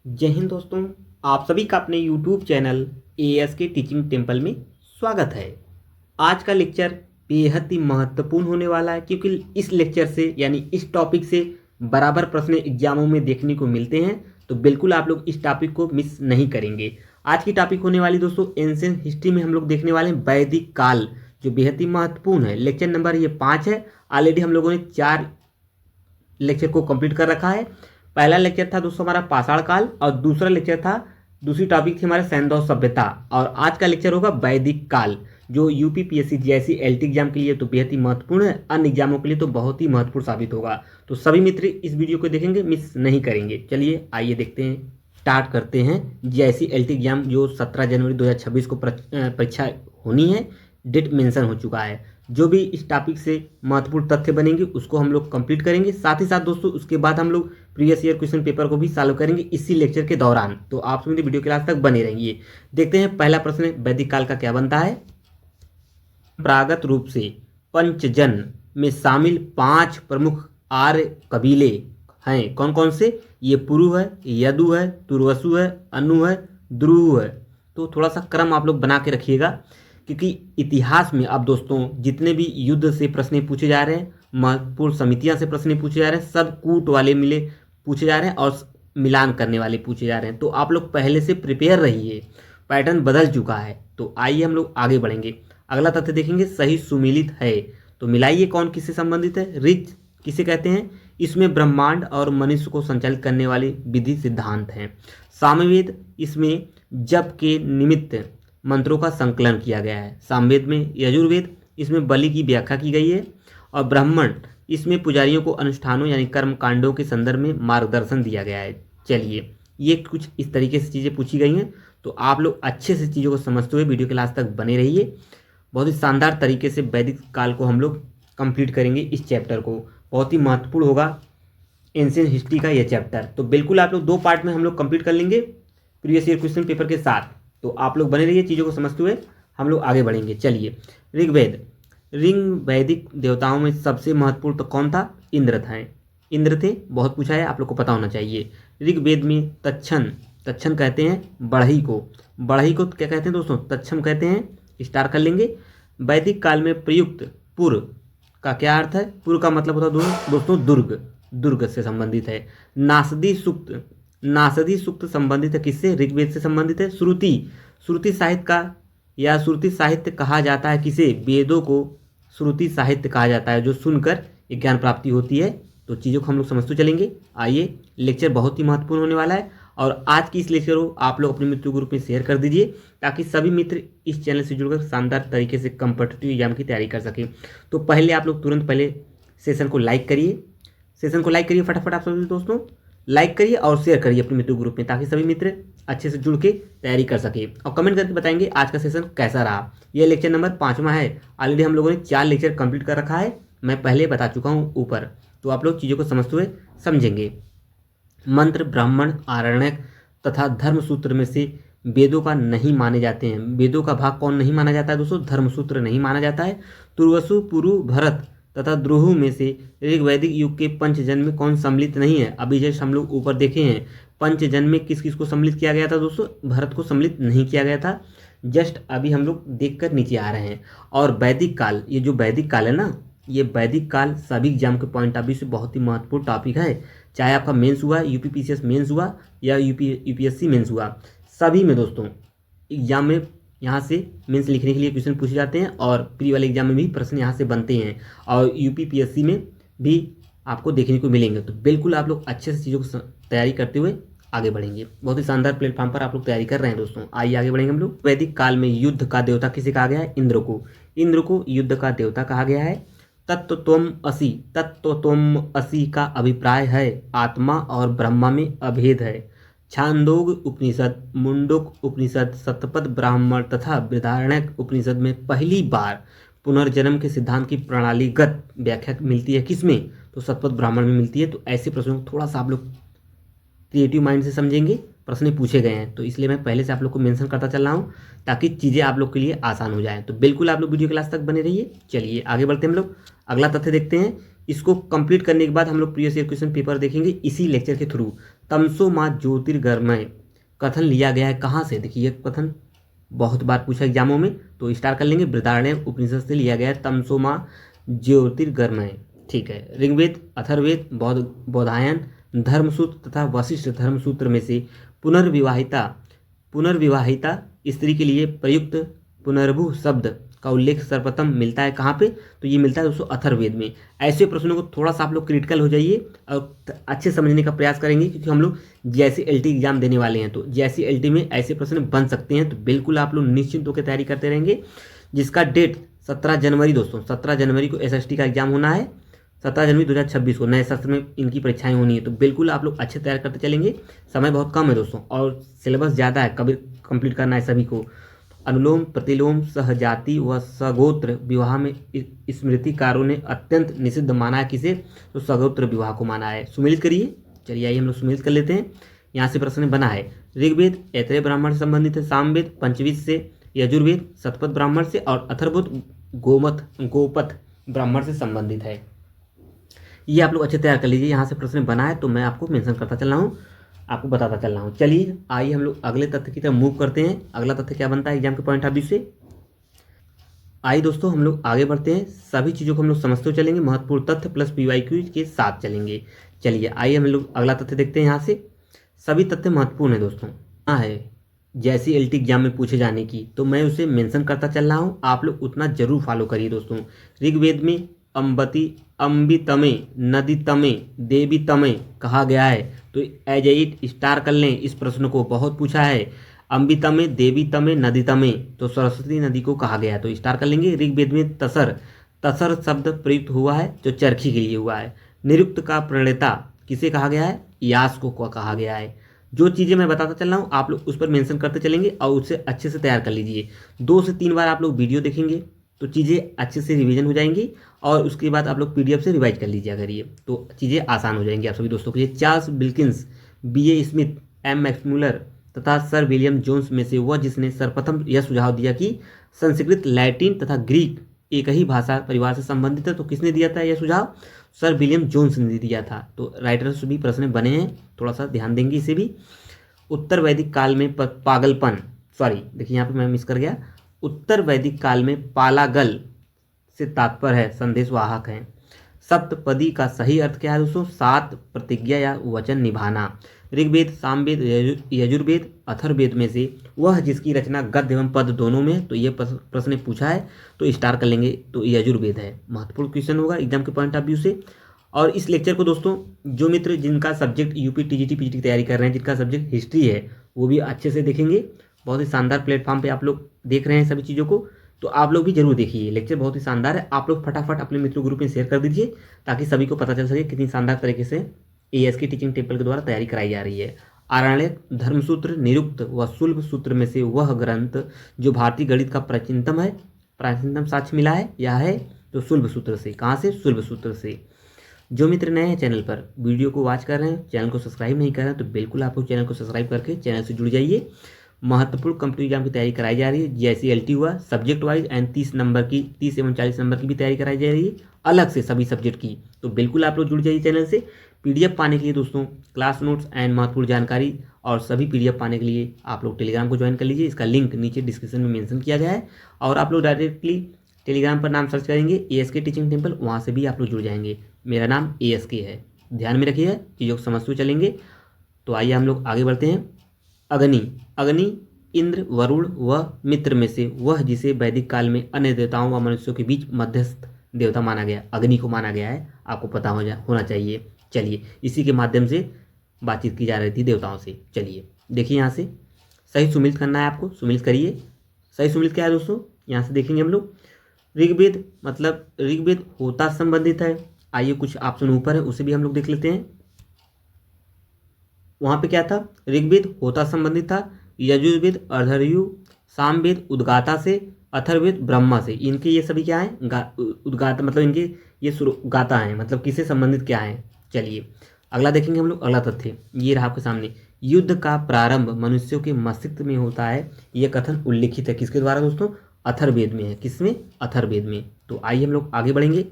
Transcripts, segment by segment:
जय हिंद दोस्तों। आप सभी का अपने YouTube चैनल एएस के टीचिंग टेम्पल में स्वागत है। आज का लेक्चर बेहद ही महत्वपूर्ण होने वाला है क्योंकि इस लेक्चर से यानी इस टॉपिक से बराबर प्रश्न एग्जामों में देखने को मिलते हैं, तो बिल्कुल आप लोग इस टॉपिक को मिस नहीं करेंगे। आज की टॉपिक होने वाली दोस्तों एंशिएंट हिस्ट्री में हम लोग देखने वाले हैं वैदिक काल, जो बेहद ही महत्वपूर्ण है। लेक्चर नंबर ये 5 है। ऑलरेडी हम लोगों ने 4 लेक्चर को कंप्लीट कर रखा है। पहला लेक्चर था दोस्तों हमारा पाषाण काल और दूसरा लेक्चर था, दूसरी टॉपिक थी हमारे सैंधव सभ्यता, और आज का लेक्चर होगा वैदिक काल, जो UP PSC GIC LT exam के लिए तो बेहद ही महत्वपूर्ण है, अन्य एग्जामों के लिए तो बहुत ही महत्वपूर्ण साबित होगा। तो सभी मित्र इस वीडियो को देखेंगे, मिस नहीं करेंगे। चलिए आइए देखते हैं, स्टार्ट करते हैं। जीआईसी एलटी एग्जाम जो 17 जनवरी 2026 को परीक्षा होनी है, डेट मेंशन हो चुका है। जो भी इस टॉपिक से महत्वपूर्ण तथ्य बनेंगे उसको हम लोग कंप्लीट करेंगे। साथ ही साथ दोस्तों उसके बाद हम लोग प्रीवियस ईयर क्वेश्चन पेपर को भी सॉल्व करेंगे इसी लेक्चर के दौरान। तो आप सभी वीडियो के लास्ट तक बने रहिए। देखते हैं पहला प्रश्न वैदिक काल का क्या बनता है। परंपरागत रूप से पंचजन में शामिल 5 प्रमुख आर्य कबीले हैं, कौन कौन से? ये पुरु है, यदु है, तुर्वसु है, अनु है, द्रुह है। तो थोड़ा सा क्रम आप लोग बना के रखिएगा, क्योंकि इतिहास में अब दोस्तों जितने भी युद्ध से प्रश्न पूछे जा रहे हैं, महत्वपूर्ण समितियां से प्रश्न पूछे जा रहे हैं, सब कूट वाले मिले पूछे जा रहे हैं और मिलान करने वाले पूछे जा रहे हैं। तो आप लोग पहले से प्रिपेयर रहिए, पैटर्न बदल चुका है। तो आइए हम लोग आगे बढ़ेंगे। अगला तथ्य देखेंगे, सही सुमिलित है। तो मिलाइए कौन किससे संबंधित है। ऋच किसे कहते हैं? इसमें ब्रह्मांड और मनुष्य को संचालित करने वाले विधि सिद्धांत हैं। सामवेद, इसमें जप के निमित्त मंत्रों का संकलन किया गया है। सामवेद में यजुर्वेद, इसमें बलि की व्याख्या की गई है। और ब्राह्मण, इसमें पुजारियों को अनुष्ठानों यानी कर्म कांडों के संदर्भ में मार्गदर्शन दिया गया है। चलिए, ये कुछ इस तरीके से चीज़ें पूछी गई हैं, तो आप लोग अच्छे से चीज़ों को समझते हुए वीडियो के लास्ट तक बने रहिए। बहुत ही शानदार तरीके से वैदिक काल को हम लोग कंप्लीट करेंगे। इस चैप्टर को बहुत ही महत्वपूर्ण होगा, एंशिएंट हिस्ट्री का यह चैप्टर। तो बिल्कुल आप लोग 2 पार्ट में हम लोग कंप्लीट कर लेंगे प्रीवियस ईयर क्वेश्चन पेपर के साथ। तो आप लोग बने रहिए, चीज़ों को समझते हुए हम लोग आगे बढ़ेंगे। चलिए, ऋग्वेद, वैदिक देवताओं में सबसे महत्वपूर्ण तो कौन था? इंद्र थे। इंद्र थे, बहुत पूछा है, आप लोग को पता होना चाहिए। ऋग्वेद में तक्षण कहते हैं बढ़ई को। बढ़ई को क्या कहते हैं दोस्तों? तक्षम कहते हैं। स्टार कर लेंगे। वैदिक काल में प्रयुक्त पुर का क्या अर्थ है? पुर का मतलब होता है दोस्तों दुर्ग से संबंधित है। नासदी सूक्त संबंधित है किससे? ऋग्वेद से संबंधित है। श्रुति साहित्य का या श्रुति साहित्य कहा जाता है किसे? वेदों को श्रुति साहित्य कहा जाता है, जो सुनकर एक ज्ञान प्राप्ति होती है। तो चीज़ों को हम लोग समझते चलेंगे। आइए, लेक्चर बहुत ही महत्वपूर्ण होने वाला है, और आज की इस लेक्चर को आप लोग अपने मित्र ग्रुप में शेयर कर दीजिए, ताकि सभी मित्र इस चैनल से जुड़कर शानदार तरीके से कॉम्पिटिटिव एग्जाम की तैयारी कर सकें। तो पहले आप लोग तुरंत पहले सेशन को लाइक करिए फटाफट। आप सभी दोस्तों लाइक करिए और शेयर करिए अपने मित्र ग्रुप में, ताकि सभी मित्र अच्छे से जुड़ के तैयारी कर सके, और कमेंट करके बताएंगे आज का सेशन कैसा रहा। यह लेक्चर नंबर 5वां है। ऑलरेडी हम लोगों ने 4 लेक्चर कंप्लीट कर रखा है, मैं पहले बता चुका हूँ ऊपर। तो आप लोग चीज़ों को समझते हुए समझेंगे। मंत्र, ब्राह्मण, आरण्यक तथा धर्मसूत्र में से वेदों का नहीं माने जाते हैं। वेदों का भाग कौन नहीं माना जाता है दोस्तों? धर्मसूत्र नहीं माना जाता है। तुर्वसु, पुरु, भरत तथा द्रोह में से ऋग्वैदिक युग के पंचजन में कौन सम्मिलित नहीं है? अभी जैसे हम लोग ऊपर देखे हैं, पंचजन में किस किस को सम्मिलित किया गया था दोस्तों? भरत को सम्मिलित नहीं किया गया था। जस्ट अभी हम लोग देखकर नीचे आ रहे हैं। और वैदिक काल, ये जो वैदिक काल है ना, ये वैदिक काल सभी एग्जाम के पॉइंट ऑफ व्यू से बहुत ही महत्वपूर्ण टॉपिक है। चाहे आपका मेंस हुआ, यूपी पीसीएस मेंस हुआ या यूपीएससी मेंस हुआ, सभी में दोस्तों एग्जाम में यहाँ से मेंस लिखने के लिए क्वेश्चन पूछे जाते हैं, और प्री वाले एग्जाम में भी प्रश्न यहाँ से बनते हैं, और यूपी पीएससी में भी आपको देखने को मिलेंगे। तो बिल्कुल आप लोग अच्छे से चीज़ों को तैयारी करते हुए आगे बढ़ेंगे। बहुत ही शानदार प्लेटफॉर्म पर आप लोग तैयारी कर रहे हैं दोस्तों। आइए आगे बढ़ेंगे हम लोग। वैदिक काल में युद्ध का देवता किसे कहा गया है? इंद्र को युद्ध का देवता कहा गया है। तत्त्वत्वमसि का अभिप्राय है आत्मा और ब्रह्मा में अभेद है। छांदोग उपनिषद, मुंडक उपनिषद, शतपथ ब्राह्मण तथा बृहदारण्यक उपनिषद में पहली बार पुनर्जन्म के सिद्धांत की प्रणालीगत व्याख्या मिलती है किसमें? तो शतपथ ब्राह्मण में मिलती है। तो ऐसे प्रश्नों को थोड़ा सा आप लोग क्रिएटिव माइंड से समझेंगे, प्रश्न पूछे गए हैं, तो इसलिए मैं पहले से आप लोग को मेंशन करता चल रहा हूँ, ताकि चीज़ें आप लोग के लिए आसान हो जाए। तो बिल्कुल आप लोग वीडियो क्लास तक बने रहिए। चलिए आगे बढ़ते हैं हम लोग। अगला तथ्य देखते हैं इसको कंप्लीट करने के बाद हम लोग प्रीवियस ईयर क्वेश्चन पेपर देखेंगे इसी लेक्चर के थ्रू। तमसो माँ ज्योतिर्गमय कथन लिया गया है कहाँ से? देखिए ये कथन बहुत बार पूछा एग्जामों में, तो स्टार कर लेंगे। बृहदारण्यक उपनिषद से लिया गया है तमसो माँ ज्योतिर्गमय। ठीक है। ऋग्वेद, अथर्ववेद, बौधायन, धर्मसूत्र तथा वशिष्ठ धर्मसूत्र में से पुनर्विवाहिता स्त्री के लिए प्रयुक्त पुनर्भु शब्द का उल्लेख सर्वप्रथम मिलता है कहाँ पे? तो ये मिलता है दोस्तों अथर्ववेद में। ऐसे प्रश्नों को थोड़ा सा आप लोग क्रिटिकल हो जाइए और अच्छे समझने का प्रयास करेंगे, क्योंकि हम लोग JSC-LT एग्जाम देने वाले हैं। तो JSC-LT में ऐसे प्रश्न बन सकते हैं, तो बिल्कुल आप लोग निश्चिंत होकर तैयारी करते रहेंगे। जिसका डेट 17 जनवरी दोस्तों, 17 जनवरी को SST का एग्जाम होना है। 17 जनवरी 2026 को नए सत्र में इनकी परीक्षाएं होनी है। तो बिल्कुल आप लोग अच्छे तैयार करते चलेंगे। समय बहुत कम है दोस्तों और सिलेबस ज़्यादा है, कभी कंप्लीट करना है सभी को। अनुलोम प्रतिलोम सहजाति व सगोत्र विवाह में स्मृतिकारों ने अत्यंत निषिद्ध माना है किसे? तो सगोत्र विवाह को माना है। सुमेलित करिए। चलिए आइए हम लोग सुमेलित कर लेते हैं। यहाँ से प्रश्न बना है। ऋग्वेद ऐतरेय ब्राह्मण से संबंधित है, सामवेद पंचविद से, यजुर्वेद शतपथ ब्राह्मण से और अथर्ववेद गोपथ ब्राह्मण से संबंधित है। ये आप लोग अच्छे तैयार कर लीजिए। यहाँ से प्रश्न बना है तो मैं आपको मेंशन करता चल रहा हूँ, आपको बताता चल रहा हूँ। चलिए आइए हम लोग अगले तथ्य की तरफ मूव करते हैं। अगला तथ्य क्या बनता है एग्जाम के पॉइंट ऑफ व्यू से? आइए दोस्तों हम लोग आगे बढ़ते हैं। सभी चीज़ों को हम लोग समझते हुए चलेंगे, महत्वपूर्ण तथ्य प्लस PYQ के साथ चलेंगे। चलिए आइए हम लोग अगला तथ्य देखते हैं। यहाँ से सभी तथ्य महत्वपूर्ण है दोस्तों। हाँ है JSC-LT एग्जाम में पूछे जाने की, तो मैं उसे मेंशन करता चल रहा हूँ, आप लोग उतना जरूर फॉलो करिए दोस्तों। ऋग्वेद में अम्बितमे नदीतमे देवीतमे कहा गया है, तो एज इट स्टार कर लें। इस प्रश्न को बहुत पूछा है। अम्बितमे देवीतमे नदीतमे, तो सरस्वती नदी को कहा गया है, तो स्टार कर लेंगे। ऋग्वेद में तसर शब्द प्रयुक्त हुआ है जो चरखी के लिए हुआ है। निरुक्त का प्रणेता किसे कहा गया है? यास को कहा गया है। जो चीज़ें मैं बताता चल रहा हूँ आप लोग उस पर मेंशन करते चलेंगे और उससे अच्छे से तैयार कर लीजिए। 2 से 3 बार आप लोग वीडियो देखेंगे तो चीज़ें अच्छे से रिवीजन हो जाएंगी और उसके बाद आप लोग PDF से रिवाइज कर लीजिए अगर ये, तो चीज़ें आसान हो जाएंगी आप सभी दोस्तों के लिए। Charles Wilkins, BA Smith, M Max Muller तथा सर विलियम जोन्स में से वह जिसने सर्वप्रथम यह सुझाव दिया कि संस्कृत, लैटिन तथा ग्रीक एक ही भाषा परिवार से संबंधित है, तो किसने दिया था यह सुझाव? सर विलियम जोन्स ने दिया था। तो राइटर्स भी प्रश्न बने हैं, थोड़ा सा ध्यान देंगे इसे भी। उत्तर वैदिक काल में पागलपन, सॉरी देखिए यहाँ पे मैं मिस कर गया। उत्तर वैदिक काल में पालागल से तात्पर्य है संदेशवाहक है। सप्तपदी का सही अर्थ क्या है दोस्तों? 7 प्रतिज्ञा या वचन निभाना। ऋग्वेद, सामवेद, यजुर्वेद, अथर्ववेद में से वह जिसकी रचना गद्य एवं पद दोनों में, तो ये प्रश्न पूछा है तो स्टार कर लेंगे, तो यजुर्वेद है। महत्वपूर्ण क्वेश्चन होगा एग्जाम के पॉइंट ऑफ व्यू से। और इस लेक्चर को दोस्तों जो मित्र जिनका सब्जेक्ट UP TGT PGT की तैयारी कर रहे हैं, जिनका सब्जेक्ट हिस्ट्री है, वो भी अच्छे से देखेंगे। बहुत ही शानदार प्लेटफॉर्म पे आप लोग देख रहे हैं सभी चीज़ों को, तो आप लोग भी जरूर देखिए। लेक्चर बहुत ही शानदार है। आप लोग फटाफट अपने मित्रों ग्रुप में शेयर कर दीजिए ताकि सभी को पता चल सके कितनी शानदार तरीके से ASK टीचिंग टेम्पल के द्वारा तैयारी कराई जा रही है। आरण्यक, धर्मसूत्र, निरुक्त व शुल्भ सूत्र में से वह ग्रंथ जो भारतीय गणित का प्राचीनतम साक्ष्य मिला है, यह है तो शुल्भ सूत्र से। कहाँ से? शुल्भ सूत्र से। जो मित्र नए हैं चैनल पर, वीडियो को वॉच कर रहे हैं, चैनल को सब्सक्राइब नहीं कर रहे हैं, तो बिल्कुल आप लोग चैनल को सब्सक्राइब करके चैनल से जुड़ जाइए। महत्वपूर्ण कॉम्पिटिटिव एग्जाम की तैयारी कराई जा रही है। JSC-LT हुआ सब्जेक्ट वाइज एंड 30 एवं 40 नंबर की भी तैयारी कराई जा रही है अलग से सभी सब्जेक्ट की, तो बिल्कुल आप लोग जुड़ जाइए चैनल से। PDF पाने के लिए दोस्तों, क्लास नोट्स एंड महत्वपूर्ण जानकारी और सभी PDF पाने के लिए आप लोग टेलीग्राम को ज्वाइन कर लीजिए। इसका लिंक नीचे डिस्क्रिप्शन में मेंशन किया गया है और आप लोग डायरेक्टली टेलीग्राम पर नाम सर्च करेंगे ASK टीचिंग टेम्पल, वहाँ से भी आप लोग जुड़ जाएंगे। मेरा नाम ASK है, ध्यान में रखिए, चीज़ों को समझते हुए चलेंगे। तो आइए हम लोग आगे बढ़ते हैं। अग्नि इंद्र, वरुण व मित्र में से वह जिसे वैदिक काल में अन्य देवताओं व मनुष्यों के बीच मध्यस्थ देवता माना गया, अग्नि को माना गया है, आपको पता होना चाहिए। चलिए इसी के माध्यम से बातचीत की जा रही थी देवताओं से। चलिए देखिए यहाँ से सही सुमिलित करना है आपको, सुमिलित करिए। सही सुमिलित क्या है दोस्तों? यहाँ से देखेंगे हम लोग। ऋग्वेद मतलब ऋग्वेद होता संबंधित है। आइए कुछ ऑप्शन ऊपर है उसे भी हम लोग देख लेते हैं। वहाँ पे क्या था? ऋग्वेद होता संबंधित था, यजुर्वेद अर्धर्यु, सामवेद उद्गाता से, अथर्ववेद ब्रह्मा से। इनके ये सभी क्या है? उद्गाता मतलब इनके ये गाता है, मतलब किससे संबंधित क्या है। चलिए अगला देखेंगे हम लोग। अगला तथ्य ये रहा आपके सामने। युद्ध का प्रारंभ मनुष्यों के मस्तिष्क में होता है, यह कथन उल्लिखित है किसके द्वारा दोस्तों? अथर्ववेद में है। किसमें? अथर्ववेद में। तो आइए हम लोग आगे बढ़ेंगे।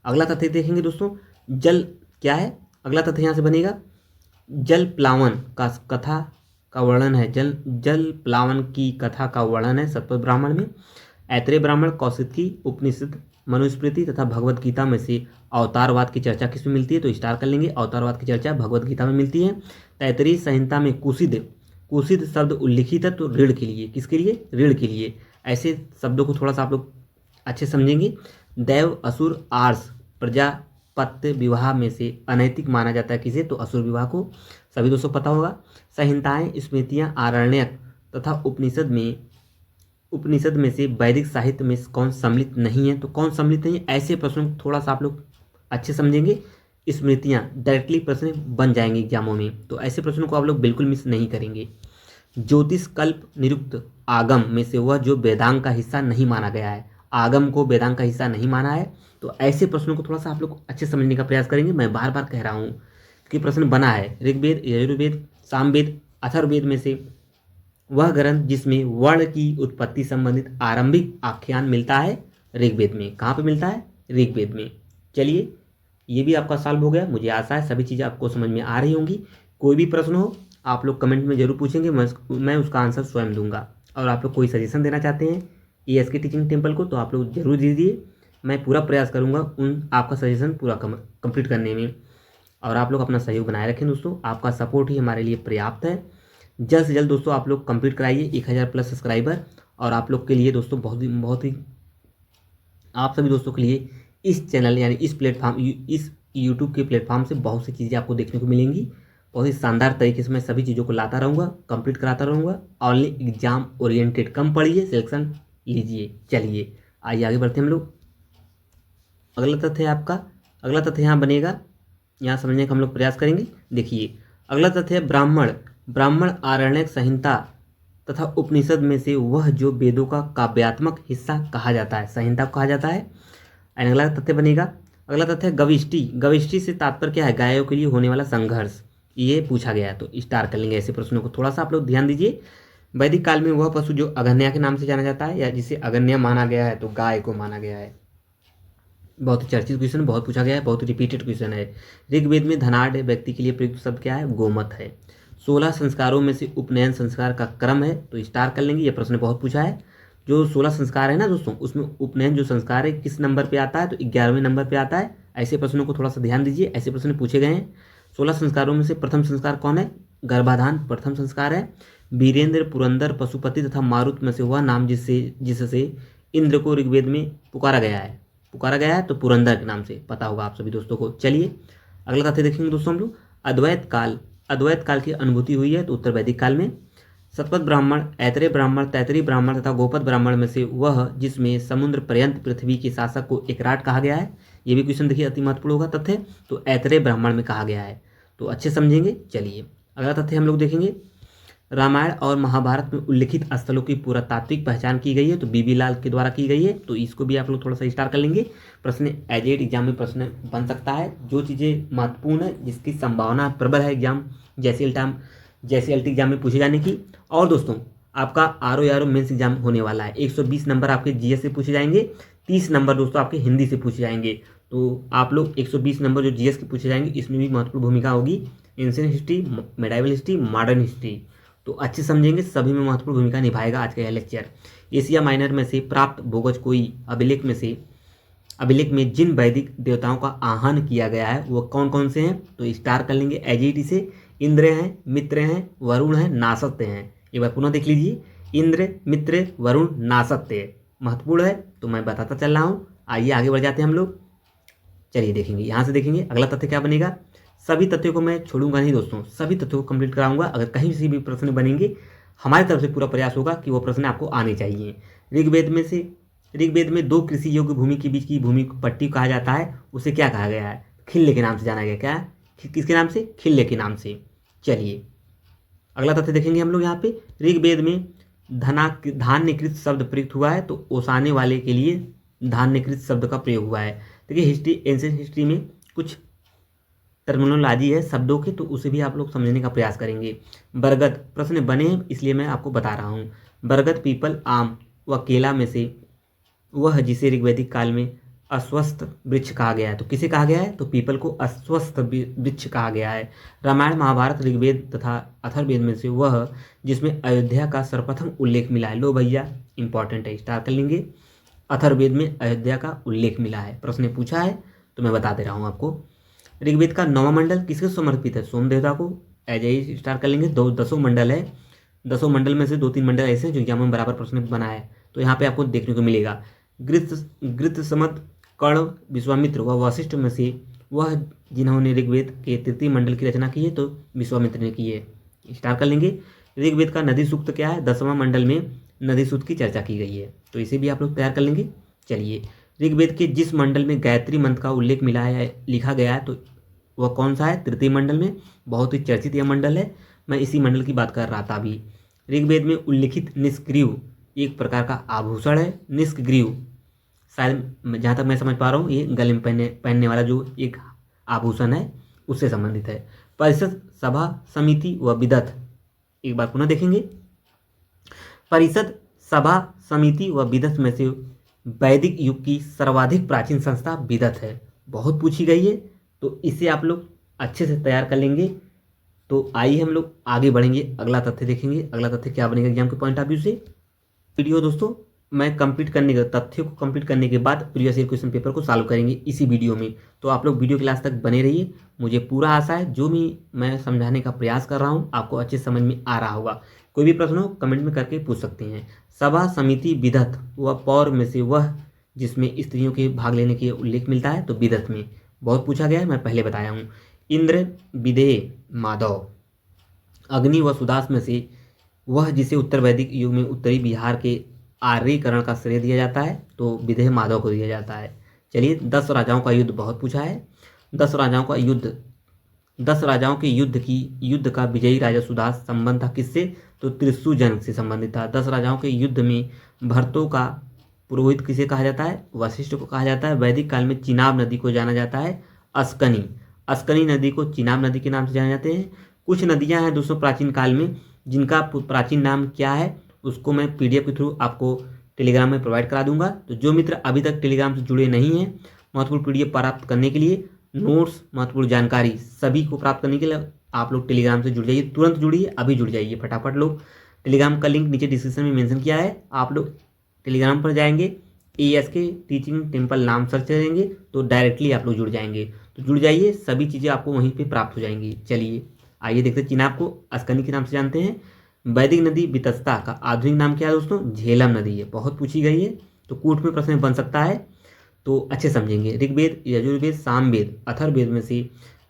अगला तथ्य देखेंगे दोस्तों, जल क्या है, अगला तथ्य यहाँ से बनेगा, जल प्लावन का कथा का वर्णन है, जल प्लावन की कथा का वर्णन है शतपथ ब्राह्मण में। ऐतरेय ब्राह्मण, कौशिकी उपनिषद, मनुस्मृति तथा भगवत गीता में से अवतारवाद की चर्चा किसमें मिलती है, तो स्टार कर लेंगे, अवतारवाद की चर्चा भगवत गीता में मिलती है। तैतरीय संहिता में कुसिद शब्द उल्लिखित है, तो ऋण के लिए, किसके लिए, ऋण के लिए। ऐसे शब्दों को थोड़ा सा आप लोग अच्छे समझेंगे। दैव, असुर, आर्ष, प्रजापत्य विवाह में से अनैतिक माना जाता है किसे, तो असुर विवाह को, सभी दोस्तों पता होगा। संहिताएं, स्मृतियां, आरण्यक तथा उपनिषद में से वैदिक साहित्य में कौन सम्मिलित नहीं है, तो कौन सम्मिलित नहीं है, ऐसे प्रश्नों को थोड़ा सा आप लोग अच्छे समझेंगे। स्मृतियां डायरेक्टली प्रश्न बन जाएंगे एग्जामों में, तो ऐसे प्रश्नों को आप लोग बिल्कुल मिस नहीं करेंगे। ज्योतिष, कल्प, निरुक्त, आगम में से वह जो वेदांग का हिस्सा नहीं माना गया है, आगम को वेदांग का हिस्सा नहीं माना है, तो ऐसे प्रश्नों को थोड़ा सा आप लोग अच्छे समझने का प्रयास करेंगे। मैं बार बार कह रहा हूँ कि प्रश्न बना है, ऋग्वेद, यजुर्वेद, सामवेद, अथर्ववेद में से वह ग्रंथ जिसमें वर्ण की उत्पत्ति संबंधित आरंभिक आख्यान मिलता है, ऋग्वेद में। कहाँ पे मिलता है, ऋग्वेद में। चलिए, ये भी आपका सॉल्व हो गया। मुझे आशा है सभी चीज़ें आपको समझ में आ रही होंगी। कोई भी प्रश्न हो आप लोग कमेंट में जरूर पूछेंगे, मैं उसका आंसर स्वयं दूंगा। और आप लोग कोई सजेशन देना चाहते हैं एएसके टीचिंग टेम्पल को, तो आप लोग जरूर दीजिए। मैं पूरा प्रयास करूंगा उन आपका सजेशन पूरा कंप्लीट करने में। और आप लोग अपना सहयोग बनाए रखें दोस्तों, आपका सपोर्ट ही हमारे लिए पर्याप्त है। जल्द से जल्द दोस्तों आप लोग कंप्लीट कराइए 1000 प्लस सब्सक्राइबर। और आप लोग के लिए दोस्तों बहुत ही आप सभी दोस्तों के लिए इस चैनल यानी इस प्लेटफॉर्म, इस यूट्यूब के प्लेटफॉर्म से बहुत सी चीज़ें आपको देखने को मिलेंगी। बहुत ही शानदार तरीके से मैं सभी चीज़ों को लाता रहूँगा, कंप्लीट कराता रहूँगा। ओनली एग्जाम ओरिएंटेड, कम पढ़िए, सिलेक्शन लीजिए। चलिए आइए आगे बढ़ते हैं हम लोग। अगला तथ्य है आपका, अगला तथ्य यहाँ बनेगा, यहाँ समझने का हम लोग प्रयास करेंगे। देखिए, अगला तथ्य है ब्राह्मण आरण्यक संहिता तथा उपनिषद में से वह जो वेदों का काव्यात्मक हिस्सा कहा जाता है, संहिता को कहा जाता है। एंड अगला तथ्य बनेगा, अगला तथ्य गविष्टि से तात्पर्य क्या है, गायों के लिए होने वाला संघर्ष, ये पूछा गया है, तो स्टार कर लेंगे। ऐसे प्रश्नों को थोड़ा सा आप लोग ध्यान दीजिए। वैदिक काल में वह पशु जो अगन्या के नाम से जाना जाता है या जिसे अगन्या माना गया है, तो गाय को माना गया है। बहुत ही चर्चित क्वेश्चन, बहुत पूछा गया है, बहुत रिपीटेड क्वेश्चन है। ऋग्वेद में धनाढ़ व्यक्ति के लिए प्रयुक्त शब्द क्या है, गोमत है। 16 संस्कारों में से उपनयन संस्कार का क्रम है, तो स्टार कर लेंगे। यह प्रश्न बहुत पूछा है। जो 16 संस्कार है ना दोस्तों, उसमें उपनयन जो संस्कार है किस नंबर पे आता है, तो 11वें नंबर पे आता है। ऐसे प्रश्नों को थोड़ा सा ध्यान दीजिए, ऐसे प्रश्न पूछे गए हैं। 16 संस्कारों में से प्रथम संस्कार कौन है, गर्भाधान प्रथम संस्कार है। वीरेंद्र, पुरंदर, पशुपति तथा मारुत में से वह नाम जिससे इंद्र को ऋग्वेद में पुकारा गया है, तो पुरंदर के नाम से पता होगा आप सभी दोस्तों को। चलिए अगला तथ्य देखेंगे दोस्तों हम लोग। अद्वैत काल की अनुभूति हुई है, तो उत्तर वैदिक काल में। शतपथ ब्राह्मण, ऐतरेय ब्राह्मण, तैतरीय ब्राह्मण तथा गोपद ब्राह्मण में से वह जिसमें समुद्र पर्यंत पृथ्वी के शासक को एकराट कहा गया है, ये भी क्वेश्चन देखिए अति महत्वपूर्ण होगा तथ्य, तो ऐतरेय ब्राह्मण में कहा गया है, तो अच्छे समझेंगे। चलिए अगला तथ्य हम लोग देखेंगे। रामायण और महाभारत में उल्लिखित स्थलों की पुरातात्विक पहचान की गई है, तो बीबी लाल के द्वारा की गई है, तो इसको भी आप लोग थोड़ा सा स्टार कर लेंगे। प्रश्न एजेड एग्जाम में प्रश्न बन सकता है। जो चीज़ें महत्वपूर्ण है, जिसकी संभावना प्रबल है एग्जाम जैसे एलटी एग्जाम में पूछे जाने की। और दोस्तों आपका आरओ मेंस एग्जाम होने वाला है। 120 नंबर आपके जीएस से पूछे जाएंगे, 30 नंबर दोस्तों आपके हिंदी से पूछे जाएंगे। तो आप लोग 120 नंबर जो जीएस के पूछे जाएंगे, इसमें भी महत्वपूर्ण भूमिका होगी ancient history, medieval history, modern history, तो अच्छे समझेंगे। सभी में महत्वपूर्ण भूमिका निभाएगा आज का यह लेक्चर। एशिया माइनर में से प्राप्त भोगज कोई अभिलेख में जिन वैदिक देवताओं का आह्वान किया गया है वो कौन कौन से हैं, तो स्टार कर लेंगे एजीटी से। इंद्र हैं, मित्र हैं, वरुण हैं, नासत्य हैं। एक बार पुनः देख लीजिए, इंद्र, मित्र, वरुण, नासत्य महत्वपूर्ण है, तो मैं बताता चल रहा हूँ। आइए आगे बढ़ जाते हैं हम लोग। चलिए देखेंगे, यहाँ से देखेंगे अगला तथ्य क्या बनेगा। सभी तथ्यों को मैं छोड़ूंगा नहीं दोस्तों, सभी तथ्यों को कंप्लीट कराऊंगा। अगर कहीं से भी प्रश्न बनेंगे, हमारी तरफ से पूरा प्रयास होगा कि वो प्रश्न आपको आने चाहिए। ऋग्वेद में 2 कृषि योग्य भूमि के बीच की भूमि को पट्टी कहा जाता है, उसे क्या कहा गया है, खिल्ले के नाम से जाना गया। क्या, किसके नाम से, खिल्ले के नाम से। चलिए अगला तथ्य देखेंगे हम लोग। यहाँ पे ऋग्वेद में धान्यकृत शब्द प्रयुक्त हुआ है, तो ओसाने वाले के लिए धान्यकृत शब्द का प्रयोग हुआ है। देखिए एंशिएंट हिस्ट्री में कुछ टर्मिनोलॉजी है शब्दों के, तो उसे भी आप लोग समझने का प्रयास करेंगे। बरगद प्रश्न बने हैं, इसलिए मैं आपको बता रहा हूँ। बरगद, पीपल, आम व केला में से वह जिसे ऋग्वैदिक काल में अस्वस्थ वृक्ष कहा गया है। तो किसे कहा गया है? तो पीपल को अस्वस्थ वृक्ष कहा गया है। रामायण, महाभारत, ऋग्वेद तथा अथर्ववेद में से वह जिसमें अयोध्या का सर्वप्रथम उल्लेख मिला है। लो भैया, इंपॉर्टेंट है, स्टार कर लेंगे। अथर्ववेद में अयोध्या का उल्लेख मिला है। प्रश्न ने पूछा है तो मैं बता दे रहा हूँ आपको। ऋग्वेद का 9वां मंडल किसके समर्पित है? सोम देवता को। एज ए स्टार कर लेंगे। 10 मंडल है। 10 मंडल में से 2-3 मंडल ऐसे हैं जो एग्जाम में बराबर प्रश्न बना है, तो यहाँ पे आपको देखने को मिलेगा। गृत्रसमत, कर्ण, विश्वामित्र व वशिष्ठ में से वह जिन्होंने ऋग्वेद के 3 मंडल की रचना की है, तो विश्वामित्र ने की है। स्टार कर लेंगे। ऋग्वेद का नदी सूक्त क्या है? 10वां मंडल में नदी सूक्त की चर्चा की गई है, तो इसे भी आप लोग तैयार कर लेंगे। चलिए, ऋग्वेद के जिस मंडल में गायत्री मंत्र का उल्लेख मिला है, लिखा गया है, तो वह कौन सा है? 3 मंडल में। बहुत ही चर्चित यह मंडल है, मैं इसी मंडल की बात कर रहा था अभी। ऋग्वेद में उल्लिखित निष्क्रिय एक प्रकार का आभूषण है। निष्क्रिय शायद जहाँ तक मैं समझ पा रहा हूँ ये गले में पहनने वाला जो एक आभूषण है उससे संबंधित है। परिषद, सभा, समिति व विदथ, एक बार पुनः देखेंगे। परिषद, सभा, समिति व विदथ में से वैदिक युग की सर्वाधिक प्राचीन संस्था विदथ है। बहुत पूछी गई है, तो इसे आप लोग अच्छे से तैयार कर लेंगे। तो आइए हम लोग आगे बढ़ेंगे, अगला तथ्य देखेंगे। अगला तथ्य क्या बनेगा एग्जाम के पॉइंट ऑफ व्यू से। वीडियो दोस्तों मैं कंप्लीट करने के तथ्य को कंप्लीट करने के बाद प्रीवियस ईयर क्वेश्चन पेपर को सॉल्व करेंगे इसी वीडियो में। तो आप लोग वीडियो क्लास तक बने रहिए। मुझे पूरा आशा है जो भी मैं समझाने का प्रयास कर रहा हूँ आपको अच्छे समझ में आ रहा होगा। कोई भी प्रश्न हो कमेंट में करके पूछ सकते हैं। सभा, समिति, विदथ व पौर में से वह जिसमें स्त्रियों के भाग लेने के उल्लेख मिलता है, तो विदथ में। बहुत पूछा गया है, मैं पहले बताया हूँ। इंद्र, विदेह, माधव, अग्नि व सुदास में से वह जिसे उत्तर वैदिक युग में उत्तरी बिहार के आर्यीकरण का श्रेय दिया जाता है, तो विदेह माधव को दिया जाता है। चलिए, 10 राजाओं का युद्ध बहुत पूछा है। 10 राजाओं का युद्ध, 10 राजाओं के युद्ध का विजयी राजा सुदास संबंध था किससे? तो त्रिशुजन से संबंधित था। 10 राजाओं के युद्ध में भरतों का पुरोहित किसे कहा जाता है? वशिष्ठ को कहा जाता है। वैदिक काल में चिनाब नदी को जाना जाता है अस्कनी। अस्कनी नदी को चिनाब नदी के नाम से जाने जाते हैं। कुछ नदियां हैं दोस्तों प्राचीन काल में जिनका प्राचीन नाम क्या है, उसको मैं PDF के थ्रू आपको टेलीग्राम में प्रोवाइड करा दूंगा। तो जो मित्र अभी तक टेलीग्राम से जुड़े नहीं हैं, महत्वपूर्ण PDF प्राप्त करने के लिए, नोट्स, महत्वपूर्ण जानकारी सभी को प्राप्त करने के लिए आप लोग टेलीग्राम से जुड़ जाइए। तुरंत जुड़िए, अभी जुड़ जाइए फटाफट लोग। टेलीग्राम का लिंक नीचे डिस्क्रिप्शन में मेंशन किया है। आप लोग टेलीग्राम पर जाएंगे, ASK टीचिंग टेम्पल नाम सर्च करेंगे तो डायरेक्टली आप लोग जुड़ जाएंगे। तो जुड़ जाइए, सभी चीज़ें आपको वहीं पे प्राप्त हो जाएंगी। चलिए आइए देखते हैं। चिनाब को अस्कनी के नाम से जानते हैं। वैदिक नदी वितस्ता का आधुनिक नाम क्या है दोस्तों? झेलम नदी है। बहुत पूछी गई है, तो कूट में प्रश्न बन सकता है, तो अच्छे समझेंगे। ऋग्वेद, यजुर्वेद, सामवेद, अथर्ववेद में से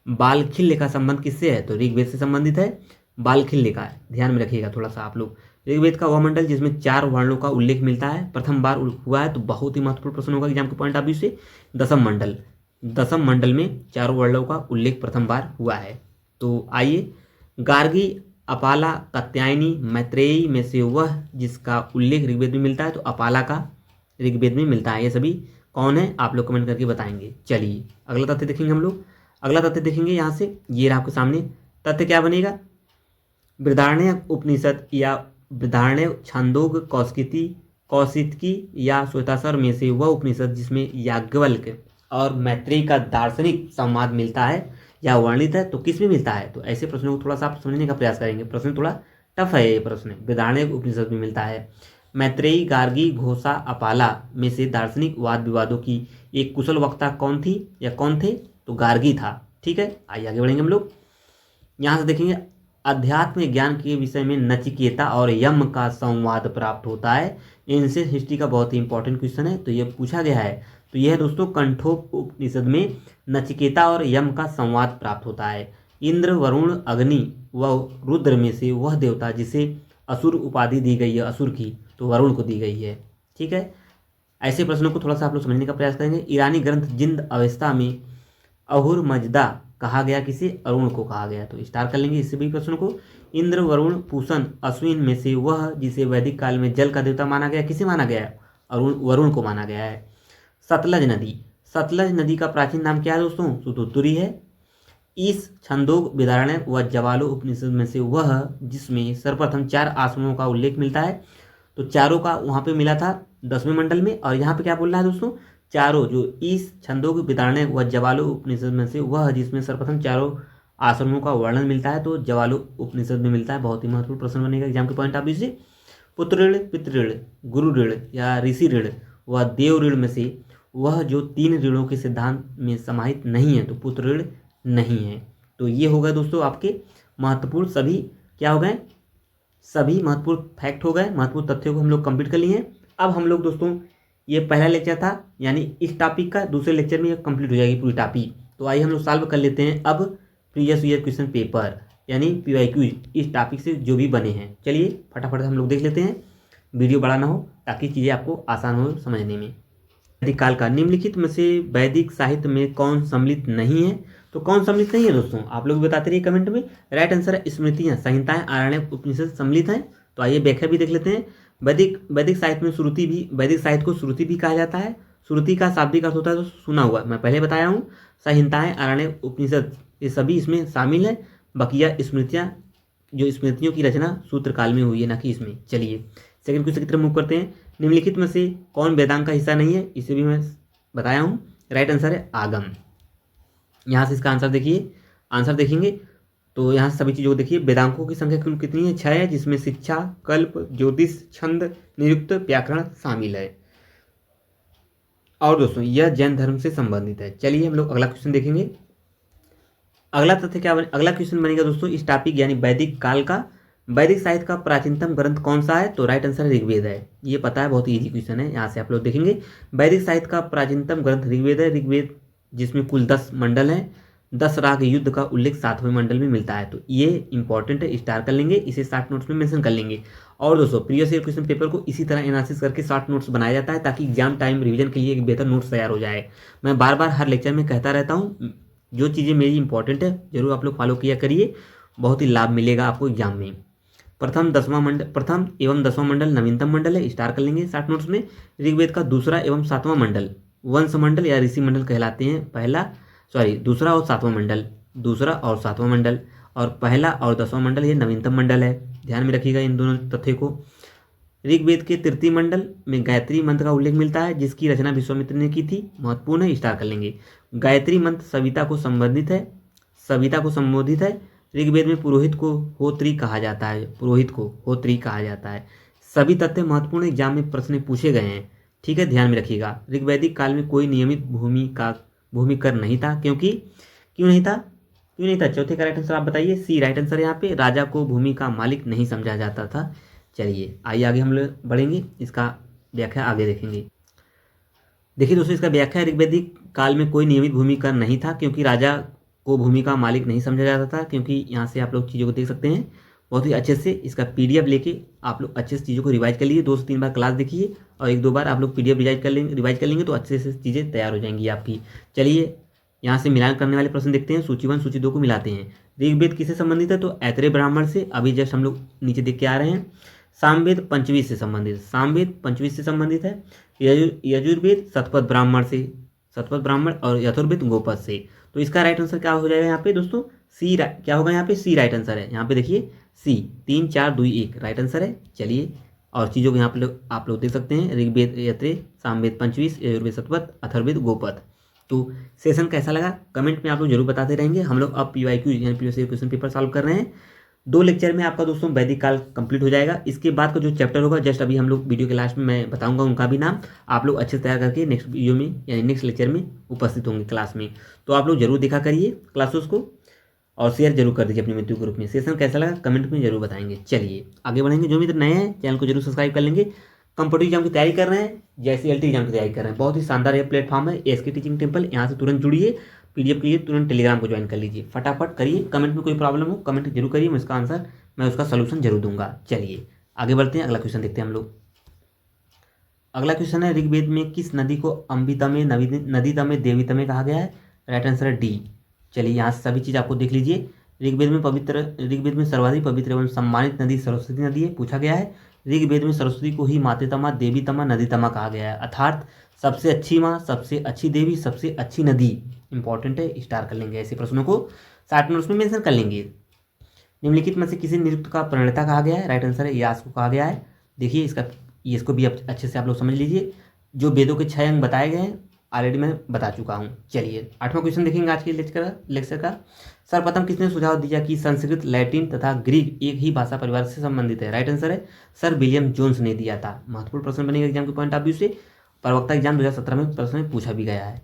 बालखिल्य का संबंध किससे है? तो ऋग्वेद से संबंधित है। बालखिल्य का ध्यान में रखिएगा थोड़ा सा आप लोग। ऋग्वेद का वह मंडल जिसमें 4 वर्णों का उल्लेख मिलता है, प्रथम बार हुआ है, तो बहुत ही महत्वपूर्ण प्रश्न होगा एग्जाम के पॉइंट ऑफ व्यू से। 10वां मंडल, 10वां मंडल में 4 वर्णों का उल्लेख प्रथम बार हुआ है। तो आइए, गार्गी, अपाला, कात्यायनी, मैत्रेयी में से वह जिसका उल्लेख ऋग्वेद में मिलता है, तो अपाला का ऋग्वेद में मिलता है। ये सभी कौन है आप लोग कमेंट करके बताएंगे। चलिए अगला तथ्य देखेंगे हम लोग। अगला तथ्य देखेंगे यहाँ से, ये रहा आपके सामने। तथ्य क्या बनेगा? बृहदारण्यक उपनिषद या बृहदारण्यक, छांदोग्य, कौशितकी या श्वेताश्वर में से वह उपनिषद जिसमें याज्ञवल्क्य और मैत्रेयी का दार्शनिक संवाद मिलता है या वर्णित है, तो किस में मिलता है? तो ऐसे प्रश्नों को थोड़ा सा आप समझने का प्रयास करेंगे। प्रश्न थोड़ा टफ है ये प्रश्न। बृहदारण्यक उपनिषद में मिलता है। मैत्रेयी, गार्गी, घोषा, अपाला में से दार्शनिक वाद विवादों की एक कुशल वक्ता कौन थी या कौन थे? तो गार्गी था। ठीक है, आइए आगे बढ़ेंगे हम लोग। यहाँ से देखेंगे, अध्यात्म ज्ञान के विषय में नचिकेता और यम का संवाद प्राप्त होता है। एंशिएंट हिस्ट्री का बहुत ही इंपॉर्टेंट क्वेश्चन है, तो ये पूछा गया है। तो यह दोस्तों कंठोप उपनिषद में नचिकेता और यम का संवाद प्राप्त होता है। इंद्र, वरुण, अग्नि व रुद्र में से वह देवता जिसे असुर उपाधि दी गई है असुर की, तो वरुण को दी गई है। ठीक है, ऐसे प्रश्नों को थोड़ा सा आप लोग समझने का प्रयास करेंगे। ईरानी ग्रंथ जिंद अवस्था में अहुर मजदा कहा गया किसे? अरुण को कहा गया। तो स्टार कर लेंगे इससे भी प्रश्न को। इंद्र, वरुण, पूषण, अश्विन में से वह जिसे वैदिक काल में जल का देवता माना गया, किसे माना गया है? वरुण को माना गया है। सतलज नदी, सतलज नदी का प्राचीन नाम क्या है दोस्तों? सुतुतुरी है। इस छंदोग, बृहदारण्यक व जवालो उपनिषद में से वह जिसमें सर्वप्रथम 4 आश्रमों का उल्लेख मिलता है, तो चारों का वहाँ पे मिला था 10वें मंडल में, और यहाँ पे क्या बोल रहा है दोस्तों? चारों जो इस छंदों के विताड़ने वह जवालो उपनिषद में से वह जिसमें सर्वप्रथम चारों आश्रमों का वर्णन मिलता है, तो जवालो उपनिषद में मिलता है। बहुत ही महत्वपूर्ण प्रश्न बनेगा एग्जाम के पॉइंट ऑफ व्यू से। पुत्र ऋण, पितृ ऋण, गुरु ऋण या ऋषि ऋण व देव ऋण में से वह जो 3 ऋणों के सिद्धांत में समाहित नहीं है, तो पुत्र ऋण नहीं है। तो ये हो गए दोस्तों आपके महत्वपूर्ण सभी क्या हो गए, सभी महत्वपूर्ण फैक्ट हो गए, महत्वपूर्ण तथ्यों को हम लोग कंप्लीट कर लिए हैं। अब हम लोग दोस्तों ये पहला लेक्चर था, यानी इस टॉपिक का दूसरे लेक्चर में ये कंप्लीट हो जाएगी पूरी टॉपिक। तो आइए हम लोग सॉल्व कर लेते हैं अब प्रीवियस ईयर क्वेश्चन पेपर यानी PYQ इस टॉपिक से जो भी बने हैं। चलिए फटाफट हम लोग देख लेते हैं, वीडियो बड़ा ना हो ताकि चीज़ें आपको आसान हो समझने में। वैदिक काल का निम्नलिखित में से वैदिक साहित्य में कौन सम्मिलित नहीं है, तो कौन सम्मिलित नहीं है दोस्तों, आप लोग बताते रहिए कमेंट में। राइट आंसर है स्मृतियाँ, संहिताएं, आरण्यक, उपनिषद सम्मिलित हैं। तो आइए व्याख्या भी देख लेते हैं। वैदिक साहित्य में श्रुति भी, वैदिक साहित्य को श्रुति भी कहा जाता है। श्रुति का शाब्दिक अर्थ होता है तो सुना हुआ, मैं पहले बताया हूँ। संहिताएं, आरण्यक, उपनिषद ये सभी इसमें शामिल है। बकिया स्मृतियाँ, जो स्मृतियों की रचना सूत्र काल में हुई है, ना कि इसमें। चलिए सेकंड क्वेश्चन की तरफ मूव करते हैं। निम्नलिखित में से कौन वेदांग का हिस्सा नहीं है, इसे भी मैं बताया हूँ। राइट आंसर है आगम। यहाँ से इसका आंसर देखिए, आंसर देखेंगे तो यहाँ सभी चीज़ों को देखिए। वेदांकों की संख्या कुल कितनी है, 6 है, जिसमें शिक्षा, कल्प, ज्योतिष, छंद, निरुक्त, व्याकरण शामिल है। और दोस्तों यह जैन धर्म से संबंधित है। चलिए हम लोग अगला क्वेश्चन देखेंगे। अगला तथ्य क्या अगला क्वेश्चन बनेगा दोस्तों इस टॉपिक यानी वैदिक काल का वैदिक साहित्य का प्राचीनतम ग्रंथ कौन सा है, तो राइट आंसर ऋग्वेद है। ये पता है, बहुत इजी क्वेश्चन है। यहाँ से आप लोग देखेंगे वैदिक साहित्य का प्राचीनतम ग्रंथ ऋग्वेद है। ऋग्वेद जिसमें कुल 10 मंडल हैं, 10 राग युद्ध का उल्लेख 7वें मंडल में मिलता है। तो ये इंपॉर्टेंट है, स्टार कर लेंगे, इसे शॉर्ट नोट्स में मेंशन कर लेंगे। और दोस्तों प्रीवियस ईयर क्वेश्चन पेपर को इसी तरह एनालिसिस करके शॉर्ट नोट्स बनाया जाता है ताकि एग्जाम टाइम रिवीजन के लिए एक बेहतर नोट्स तैयार हो जाए। मैं बार बार हर लेक्चर में कहता रहता हूँ, जो चीज़ें मेरी इंपॉर्टेंट है जरूर आप लोग फॉलो किया करिए, बहुत ही लाभ मिलेगा आपको एग्जाम में। प्रथम एवं 10वां मंडल नवीनतम मंडल है, स्टार कर लेंगे शॉर्ट नोट्स में। ऋग्वेद का दूसरा एवं 7वां मंडल वंश मंडल या ऋषि मंडल कहलाते हैं। दूसरा और 7वां मंडल, और पहला और 10वां मंडल ये नवीनतम मंडल है। ध्यान में रखिएगा इन दोनों तथ्य को। ऋग्वेद के तृतीय मंडल में गायत्री मंत्र का उल्लेख मिलता है, जिसकी रचना विश्वामित्र ने की थी। महत्वपूर्ण है, स्टार कर लेंगे। गायत्री मंत्र सविता को संबोधित है। ऋग्वेद में पुरोहित को होत्री कहा जाता है। सभी तथ्य महत्वपूर्ण एग्जाम में प्रश्न पूछे गए हैं, ठीक है, ध्यान में रखिएगा। ऋग्वैदिक काल में कोई नियमित भूमि कर नहीं था, क्यों नहीं था? चौथे का राइट आंसर आप बताइए। सी राइट आंसर यहाँ पे, राजा को भूमि का मालिक नहीं समझा जाता था। चलिए आइए आगे हम लोग बढ़ेंगे, इसका व्याख्या आगे देखेंगे। देखिए दोस्तों इसका व्याख्या, ऋग्वैदिक काल में कोई नियमित भूमि कर नहीं था क्योंकि राजा को भूमि का मालिक नहीं समझा जाता था। क्योंकि यहाँ से आप लोग चीज़ों को देख सकते हैं बहुत ही अच्छे से। इसका PDF लेके आप लोग अच्छे से चीज़ों को रिवाइज कर लीजिए, 2 से 3 बार क्लास देखिए और 1-2 बार आप लोग PDF रिवाइज कर लेंगे तो अच्छे से चीज़ें तैयार हो जाएंगी आपकी। चलिए यहाँ से मिलान करने वाले प्रश्न देखते हैं। सूची 1 सूची 2 को मिलाते हैं। ऋग्वेद किससे संबंधित है, तो ऐतरेय ब्राह्मण से। अभी जस्ट हम लोग नीचे देख के आ रहे हैं। सामवेद पंचवी से संबंधित है। यजुर्वेद शतपथ ब्राह्मण और यथुर्वेद गोपद से। तो इसका राइट आंसर क्या हो जाएगा यहाँ पे दोस्तों, सी। क्या होगा यहाँ पे, सी राइट आंसर है। यहाँ पे देखिए सी, 3 4 2 1 राइट आंसर है। चलिए और चीज़ों को यहाँ पे आप लोग देख सकते हैं। ऋग्वेद यत्रेय, सामवेद पंचवी, यजुर्वेद शतपथ, अथर्ववेद गोपद। तो सेशन कैसा लगा कमेंट में आप लोग जरूर बताते रहेंगे। हम लोग अब PYQ यानी previous year question paper solve कर रहे हैं। 2 लेक्चर में आपका दोस्तों वैदिक काल कंप्लीट हो जाएगा। इसके बाद का जो चैप्टर होगा जस्ट अभी हम लोग वीडियो के लास्ट में मैं बताऊंगा उनका भी नाम। आप लोग अच्छे से तैयार करके नेक्स्ट वीडियो में यानी नेक्स्ट लेक्चर में उपस्थित होंगे क्लास में। तो आप लोग जरूर देखा करिए क्लासेस को और शेयर जरूर कर दीजिए अपने मित्रों ग्रुप में। सेशन कैसा लगा कमेंट में जरूर बताएंगे। चलिए आगे बढ़ेंगे। जो मित्र नए हैं चैनल को जरूर सब्सक्राइब कर लेंगे। कंपटीटिव एग्जाम की तैयारी कर रहे हैं, जैसे LT एग्जाम की तैयारी कर रहे हैं, बहुत ही शानदार ये प्लेटफॉर्म है ASK टीचिंग टेम्पल। यहाँ से तुरंत जुड़िए। PDF के लिए तुरंत टेलीग्राम को ज्वाइन कर लीजिए। फटाफट करिए। कमेंट में कोई प्रॉब्लम हो कमेंट जरूर करिए, मैं इसका आंसर मैं उसका सोल्यूशन जरूर दूंगा। चलिए आगे बढ़ते हैं, अगला क्वेश्चन देखते हैं हम लोग। अगला क्वेश्चन है ऋग्वेद में किस नदी को अम्बितमे, नदीतमे, देवीतमे कहा गया है। राइट आंसर है D। चलिए यहाँ से सभी चीज़ आपको देख लीजिए। ऋग्वेद में सर्वाधिक पवित्र एवं सम्मानित नदी सरस्वती नदी है, पूछा गया है। ऋग्वेद में सरस्वती को ही मातेतमा, देवीतमा, नदीतमा कहा गया है, अर्थात सबसे अच्छी माँ, सबसे अच्छी देवी, सबसे अच्छी नदी। इंपॉर्टेंट है, स्टार कर लेंगे। ऐसे प्रश्नों को शॉर्ट नोट्स में मेंशन कर लेंगे। निम्नलिखित में से किसी निरुक्त का प्रणेता कहा गया है। राइट आंसर है यास को कहा गया है। देखिए इसको भी अच्छे से आप लोग समझ लीजिए। जो वेदों के 6 अंग बताए गए हैं ऑलरेडी मैं बता चुका हूँ। चलिए 8वां क्वेश्चन देखेंगे आज के लेक्चर का। सर्वप्रथम किसने सुझाव दिया कि संस्कृत, लैटिन तथा ग्रीक एक ही भाषा परिवार से संबंधित है? राइट आंसर है सर विलियम जोन्स ने दिया था। महत्वपूर्ण प्रश्न बनेगा एग्जाम के पॉइंट ऑफ व्यू से। प्रवक्ता एग्जाम 2017 में प्रश्न में पूछा भी गया है।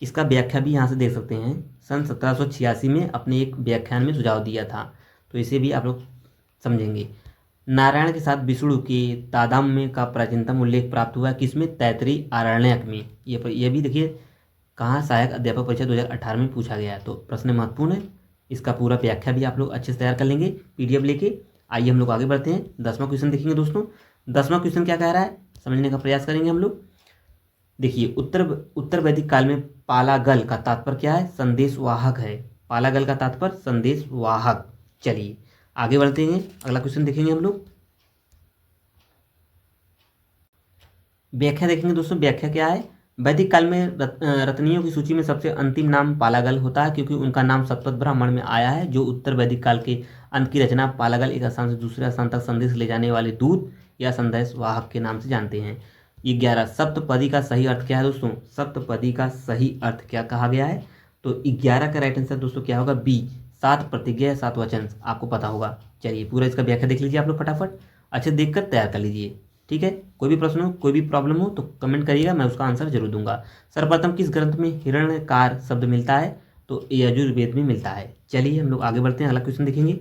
इसका व्याख्या भी यहाँ से देख सकते हैं। सन 1786 में अपने एक व्याख्यान में सुझाव दिया था, तो इसे भी आप लोग समझेंगे। नारायण के साथ विष्णु के तादात्म्य का प्राचीनतम उल्लेख प्राप्त हुआ किसमें? तैत्तिरीय आरण्यक में। ये भी देखिए कहाँ सहायक अध्यापक परीक्षा 2018 में पूछा गया है, तो प्रश्न महत्वपूर्ण है। इसका पूरा व्याख्या भी आप लोग अच्छे से तैयार कर लेंगे पीडीएफ लेके। आइए हम लोग आगे बढ़ते हैं। 10वां क्वेश्चन देखेंगे दोस्तों। 10वां क्वेश्चन क्या कह रहा है समझने का प्रयास करेंगे हम लोग। देखिए उत्तर वैदिक काल में पालागल का तात्पर्य क्या है? संदेशवाहक है। पालागल का तात्पर्य संदेशवाहक। चलिए आगे बढ़ते हैं, अगला क्वेश्चन देखेंगे हम लोग। व्याख्या देखेंगे दोस्तों। व्याख्या क्या है? वैदिक काल में रत्नियों की सूची में सबसे अंतिम नाम पालागल होता है, क्योंकि उनका नाम शतपथ ब्राह्मण में आया है, जो उत्तर वैदिक काल के अंत की रचना पालागल एक स्थान से दूसरे स्थान तक संदेश ले जाने वाले दूत या संदेशवाहक के नाम से जानते हैं। 11 सप्तपदी का सही अर्थ क्या है दोस्तों? सप्तपदी का सही अर्थ क्या कहा गया है? तो 11 का राइट आंसर दोस्तों क्या होगा? बी, 7 प्रतिज्ञा 7 वचन, आपको पता होगा। चलिए पूरा इसका व्याख्या देख लीजिए आप लोग फटाफट, अच्छे देखकर तैयार कर लीजिए, ठीक है। कोई भी प्रश्न हो, कोई भी प्रॉब्लम हो तो कमेंट करिएगा, मैं उसका आंसर जरूर दूंगा। सर्वप्रथम किस ग्रंथ में हिरण्यकार शब्द मिलता है? तो यजुर्वेद में मिलता है। चलिए हम लोग आगे बढ़ते हैं, अगला क्वेश्चन देखेंगे।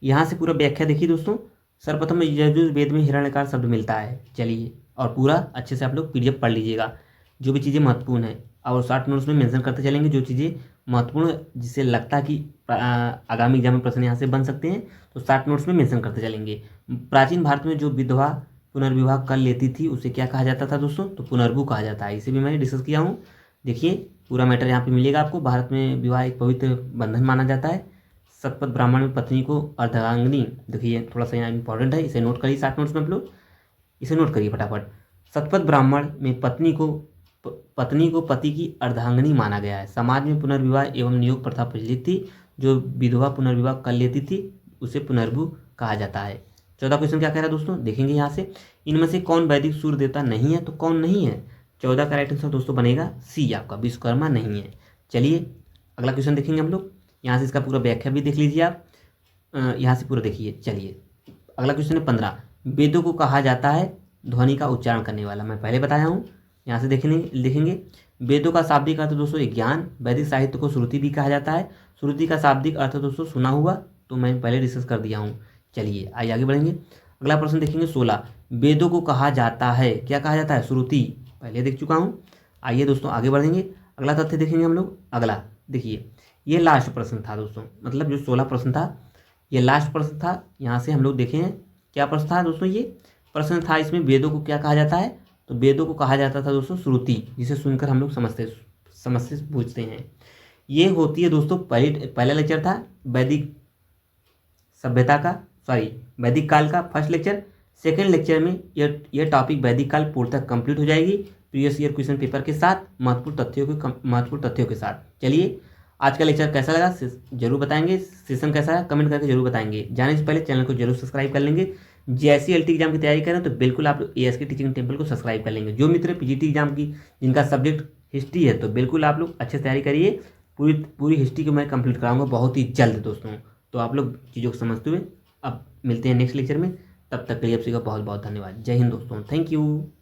यहाँ से पूरा व्याख्या देखिए दोस्तों। सर्वप्रथम यजुर्वेद में हिरण्यकार शब्द मिलता है। चलिए और पूरा अच्छे से आप लोग पीडीएफ पढ़ लीजिएगा, जो भी चीज़ें महत्वपूर्ण है, और शॉर्ट नोट्स में मेंशन करते चलेंगे जो चीज़ें महत्वपूर्ण, जिससे लगता है कि आगामी एग्जाम में प्रश्न यहाँ से बन सकते हैं, तो शॉर्ट नोट्स में मेंशन करते चलेंगे। प्राचीन भारत में जो विधवा पुनर्विवाह कर लेती थी उसे क्या कहा जाता था दोस्तों? तो पुनर्भू कहा जाता है। इसे भी मैंने डिस्कस किया हूँ। देखिए पूरा मैटर यहाँ पे मिलेगा आपको। भारत में विवाह एक पवित्र बंधन माना जाता है। शतपथ ब्राह्मण में पत्नी को अर्धांगिनी, देखिए थोड़ा सा यहाँ इंपॉर्टेंट है, इसे नोट करिए शॉर्ट नोट्स में आप लोग, इसे नोट करिए फटाफट। शतपथ ब्राह्मण में पत्नी को पति की अर्धांगिनी माना गया है। समाज में पुनर्विवाह एवं नियोग प्रथा प्रचलित थी। जो विधवा पुनर्विवाह कर लेती थी उसे पुनर्भू कहा जाता है। 14 क्वेश्चन क्या कह रहा है दोस्तों, देखेंगे यहाँ से। इनमें से कौन वैदिक सूर्य देवता नहीं है? तो कौन नहीं है? 14 का राइट आंसर दोस्तों बनेगा सी, आपका विश्वकर्मा नहीं है। चलिए अगला क्वेश्चन देखेंगे हम लोग। यहाँ से इसका पूरा व्याख्या भी देख लीजिए आप, यहाँ से पूरा देखिए। चलिए अगला क्वेश्चन है 15। वेदों को कहा जाता है ध्वनि का उच्चारण करने वाला, मैं पहले बताया हूँ। यहाँ से देखेंगे वेदों का शाब्दिक अर्थ दोस्तों ज्ञान। वैदिक साहित्य को श्रुति भी कहा जाता है। श्रुति का शाब्दिक अर्थ दोस्तों सुना हुआ, तो मैं पहले डिस्कस कर दिया हूँ। चलिए आगे बढ़ेंगे। अगला प्रश्न देखेंगे 16। वेदों को कहा जाता है, क्या कहा जाता है? श्रुति, पहले देख चुका हूँ। आइए दोस्तों आगे बढ़ेंगे, अगला तथ्य देखेंगे हम लोग। अगला देखिए, ये लास्ट प्रश्न था दोस्तों, मतलब जो 16 प्रश्न था ये लास्ट प्रश्न था। यहाँ से हम लोग देखें क्या प्रश्न था दोस्तों। ये प्रश्न था इसमें वेदों को क्या कहा जाता है? तो वेदों को कहा जाता था दोस्तों श्रुति, जिसे सुनकर हम लोग समझते पूछते हैं। ये होती है दोस्तों पहला लेक्चर था वैदिक सभ्यता का, वैदिक काल का फर्स्ट लेक्चर। सेकेंड लेक्चर में यह टॉपिक वैदिक काल पूर्णतः कंप्लीट हो जाएगी प्रीवियस ईयर क्वेश्चन पेपर के साथ, महत्वपूर्ण तथ्यों के साथ। चलिए आज का लेक्चर कैसा लगा जरूर बताएंगे, सेशन कैसा है कमेंट करके जरूर बताएंगे। जाने से पहले चैनल को जरूर सब्सक्राइब कर लेंगे। जैसी एलटी एग्जाम की तैयारी करें तो बिल्कुल आप लोग एएसके टीचिंग टेम्पल को सब्सक्राइब कर लेंगे। जो मित्र पीजीटी एग्जाम की जिनका सब्जेक्ट हिस्ट्री है, तो बिल्कुल आप लोग अच्छे से तैयारी करिए। पूरी हिस्ट्री को मैं कंप्लीट कराऊंगा बहुत ही जल्द दोस्तों, तो आप लोग चीज़ों को समझते हुए अब मिलते हैं नेक्स्ट लेक्चर में। तब तक के लिए आप सभी का बहुत बहुत धन्यवाद। जय हिंद दोस्तों, थैंक यू।